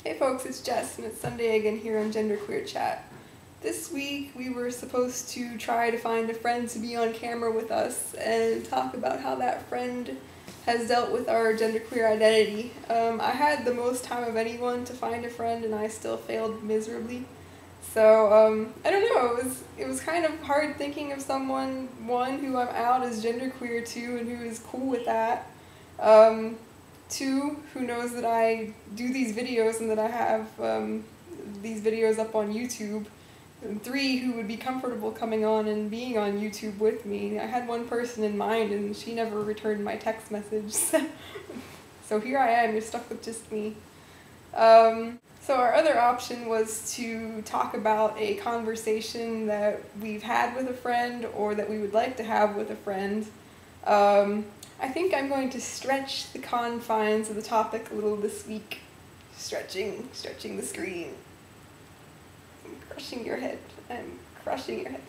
Hey folks, it's Jess, and it's Sunday again here on GenderqueerChat. This week we were supposed to try to find a friend to be on camera with us and talk about how that friend has dealt with our genderqueer identity. I had the most time of anyone to find a friend and I still failed miserably. So, I don't know, it was kind of hard thinking of someone, one, who I'm out as genderqueer to and who is cool with that. Two, who knows that I do these videos and that I have these videos up on YouTube. And three, who would be comfortable coming on and being on YouTube with me. I had one person in mind and she never returned my text message. So here I am, you're stuck with just me. So our other option was to talk about a conversation that we've had with a friend or that we would like to have with a friend. I think I'm going to stretch the confines of the topic a little this week. Stretching the screen. I'm crushing your head. I'm crushing your head.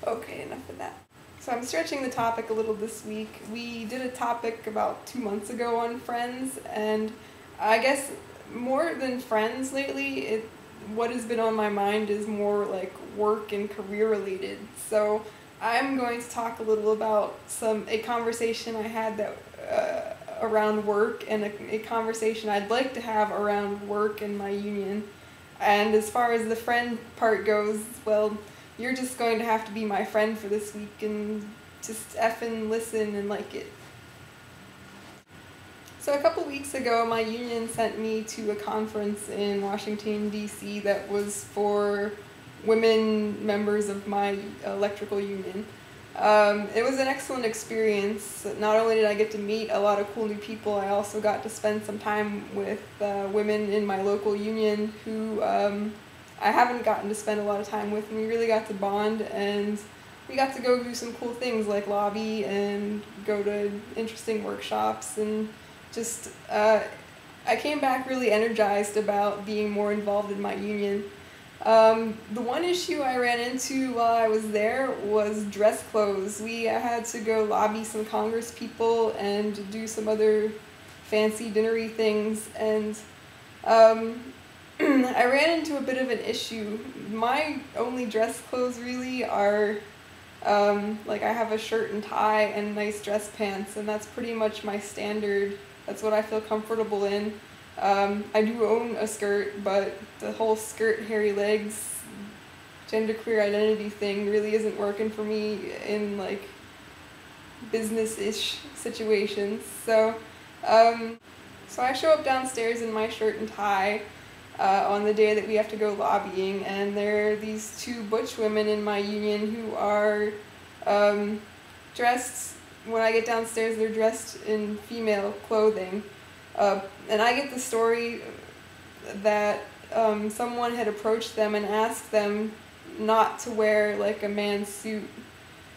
Okay, enough of that. So I'm stretching the topic a little this week. We did a topic about 2 months ago on friends, and I guess more than friends lately, what has been on my mind is more like work and career related. So I'm going to talk a little about a conversation I had that around work and a conversation I'd like to have around work and my union. And as far as the friend part goes, well, you're just going to have to be my friend for this week and just effing listen and like it. So a couple weeks ago, my union sent me to a conference in Washington, D.C. that was for women members of my electrical union. It was an excellent experience. Not only did I get to meet a lot of cool new people, I also got to spend some time with women in my local union who I haven't gotten to spend a lot of time with, and we really got to bond, and we got to go do some cool things like lobby and go to interesting workshops, and just I came back really energized about being more involved in my union. The one issue I ran into while I was there was dress clothes. We had to go lobby some Congress people and do some other fancy dinnery things, and I ran into a bit of an issue. My only dress clothes really are like I have a shirt and tie and nice dress pants, and that's pretty much my standard. That's what I feel comfortable in. I do own a skirt, but the whole skirt, hairy legs, genderqueer identity thing really isn't working for me in like business-ish situations. So I show up downstairs in my shirt and tie on the day that we have to go lobbying, and there are these two butch women in my union who are dressed. When I get downstairs, they're dressed in female clothing. And I get the story that someone had approached them and asked them not to wear like a man's suit,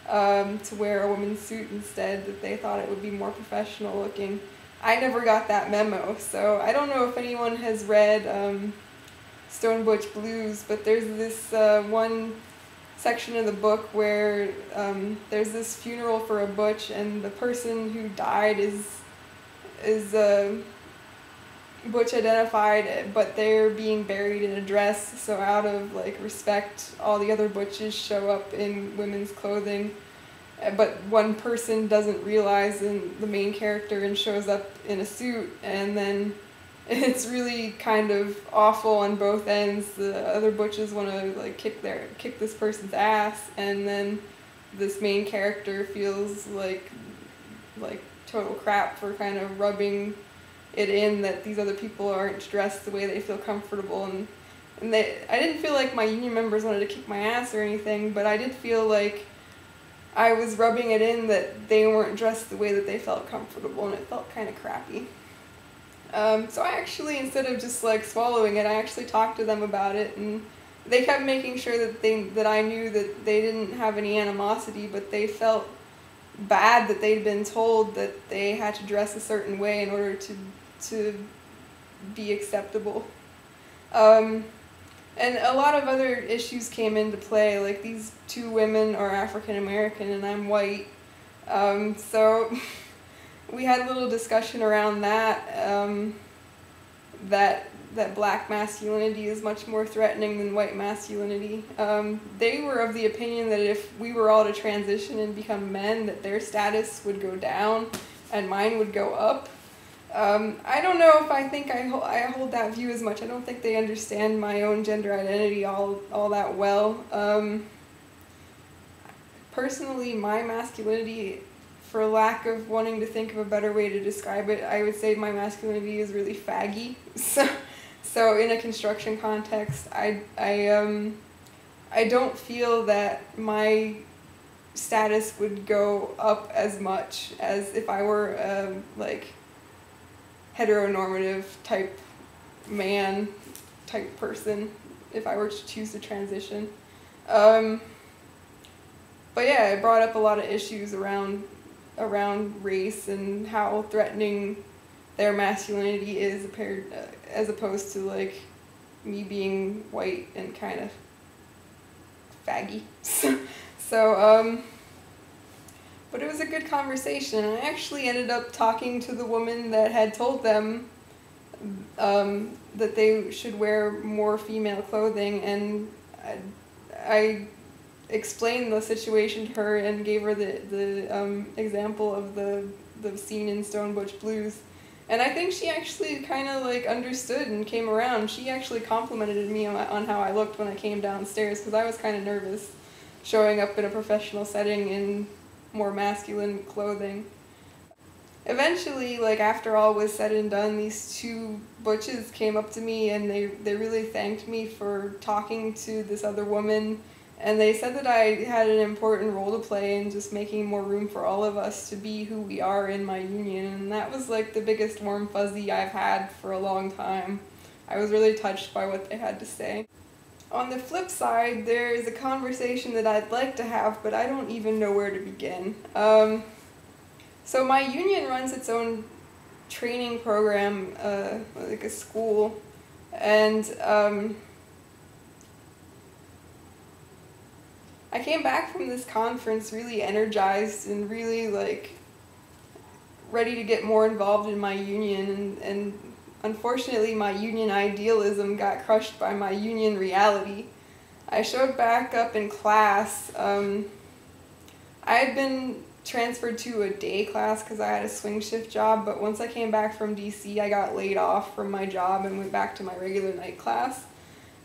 to wear a woman's suit instead, that they thought it would be more professional looking. I never got that memo, so I don't know if anyone has read Stone Butch Blues, but there's this one section of the book where there's this funeral for a butch, and the person who died is butch identified, but they're being buried in a dress, so out of like respect, all the other butches show up in women's clothing, but one person doesn't realize the main character and shows up in a suit, and then it's really kind of awful on both ends. The other butches want to like kick this person's ass, and then this main character feels like total crap for kind of rubbing it in that these other people aren't dressed the way they feel comfortable, and I didn't feel like my union members wanted to kick my ass or anything, but I did feel like I was rubbing it in that they weren't dressed the way that they felt comfortable, and it felt kind of crappy. So I actually, instead of just like swallowing it, I actually talked to them about it, and they kept making sure that I knew that they didn't have any animosity, but they felt bad that they'd been told that they had to dress a certain way in order to be acceptable. And a lot of other issues came into play, like these two women are African American and I'm white, so we had a little discussion around that, that that black masculinity is much more threatening than white masculinity. They were of the opinion that if we were all to transition and become men, that their status would go down and mine would go up. I don't know if I think I hold that view as much. I don't think they understand my own gender identity all that well. Personally, my masculinity, for lack of wanting to think of a better way to describe it, I would say my masculinity is really faggy. So in a construction context, I don't feel that my status would go up as much as if I were like heteronormative type man type person, if I were to choose to transition. But yeah, it brought up a lot of issues around race and how threatening their masculinity is as opposed to like me being white and kind of faggy. But it was a good conversation. I actually ended up talking to the woman that had told them that they should wear more female clothing, and I explained the situation to her and gave her the example of the scene in Stone Butch Blues. And I think she actually kind of like understood and came around. She actually complimented me on how I looked when I came downstairs, because I was kind of nervous showing up in a professional setting in more masculine clothing. Eventually, like after all was said and done, these two butches came up to me and they really thanked me for talking to this other woman. And they said that I had an important role to play in just making more room for all of us to be who we are in my union. And that was like the biggest warm fuzzy I've had for a long time. I was really touched by what they had to say. On the flip side, there is a conversation that I'd like to have, but I don't even know where to begin. So my union runs its own training program, like a school, and I came back from this conference really energized and really like ready to get more involved in my union, and unfortunately my union idealism got crushed by my union reality. I showed back up in class. I had been transferred to a day class because I had a swing shift job, but once I came back from DC, I got laid off from my job and went back to my regular night class.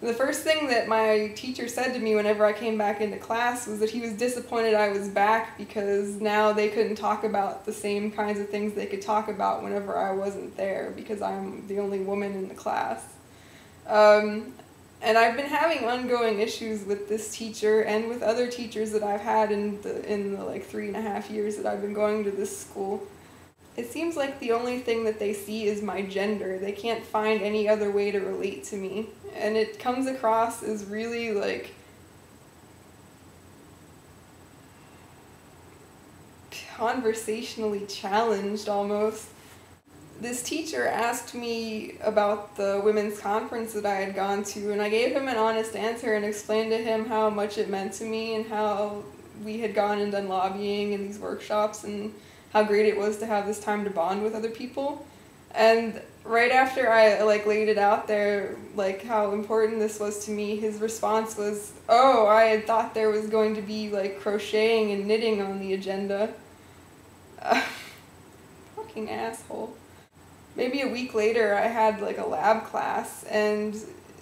The first thing that my teacher said to me whenever I came back into class was that he was disappointed I was back because now they couldn't talk about the same kinds of things they could talk about whenever I wasn't there, because I'm the only woman in the class. And I've been having ongoing issues with this teacher and with other teachers that I've had in the like 3.5 years that I've been going to this school. It seems like the only thing that they see is my gender. They can't find any other way to relate to me. And it comes across as really like conversationally challenged almost. This teacher asked me about the women's conference that I had gone to, and I gave him an honest answer and explained to him how much it meant to me and how we had gone and done lobbying and these workshops and how great it was to have this time to bond with other people. And right after I like laid it out there, like how important this was to me, his response was, "Oh, I had thought there was going to be like crocheting and knitting on the agenda." Fucking asshole. Maybe a week later, I had like a lab class, and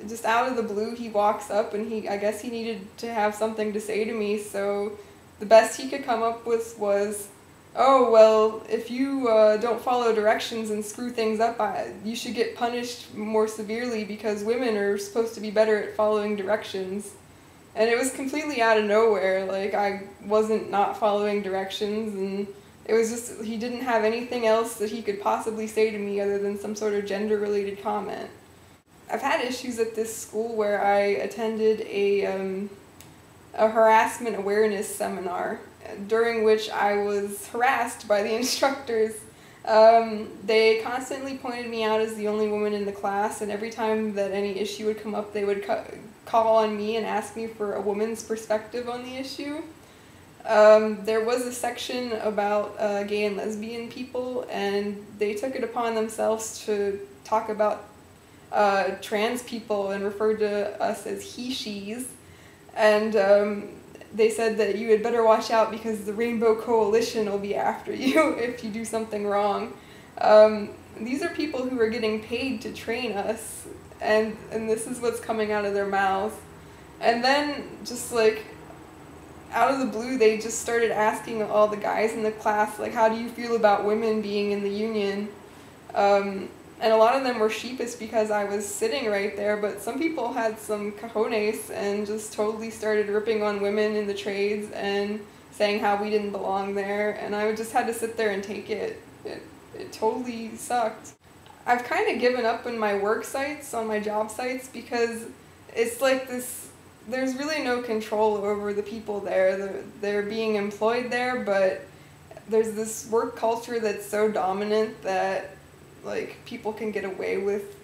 just out of the blue, he walks up and I guess he needed to have something to say to me, so the best he could come up with was, "Oh, well, if you don't follow directions and screw things up, you should get punished more severely because women are supposed to be better at following directions." And it was completely out of nowhere. Like, I wasn't not following directions, and it was just, he didn't have anything else that he could possibly say to me other than some sort of gender-related comment. I've had issues at this school where I attended a harassment awareness seminar, during which I was harassed by the instructors. They constantly pointed me out as the only woman in the class, and every time that any issue would come up, they would call on me and ask me for a woman's perspective on the issue. There was a section about gay and lesbian people, and they took it upon themselves to talk about trans people and referred to us as he, she's. And they said that you had better watch out because the Rainbow Coalition will be after you if you do something wrong. These are people who are getting paid to train us, and this is what's coming out of their mouths. And then, just like, out of the blue, they just started asking all the guys in the class, like, how do you feel about women being in the union? And a lot of them were sheepish because I was sitting right there, but some people had some cojones and just totally started ripping on women in the trades and saying how we didn't belong there, and I just had to sit there and take it. It totally sucked. I've kind of given up on my work sites, on my job sites, because it's like this, there's really no control over the people there. They're being employed there, but there's this work culture that's so dominant that like people can get away with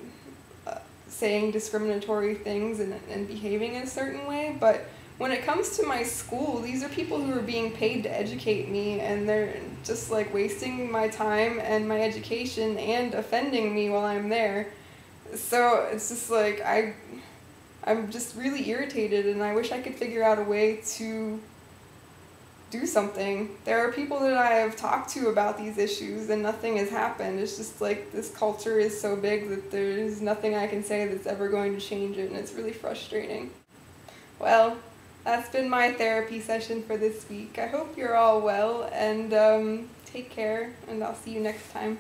saying discriminatory things and behaving in a certain way. But when it comes to my school, these are people who are being paid to educate me, and they're just like wasting my time and my education and offending me while I'm there. So it's just like I'm just really irritated, and I wish I could figure out a way to do something. There are people that I have talked to about these issues and nothing has happened. It's just like this culture is so big that there's nothing I can say that's ever going to change it, and it's really frustrating. Well, that's been my therapy session for this week. I hope you're all well, and take care, and I'll see you next time.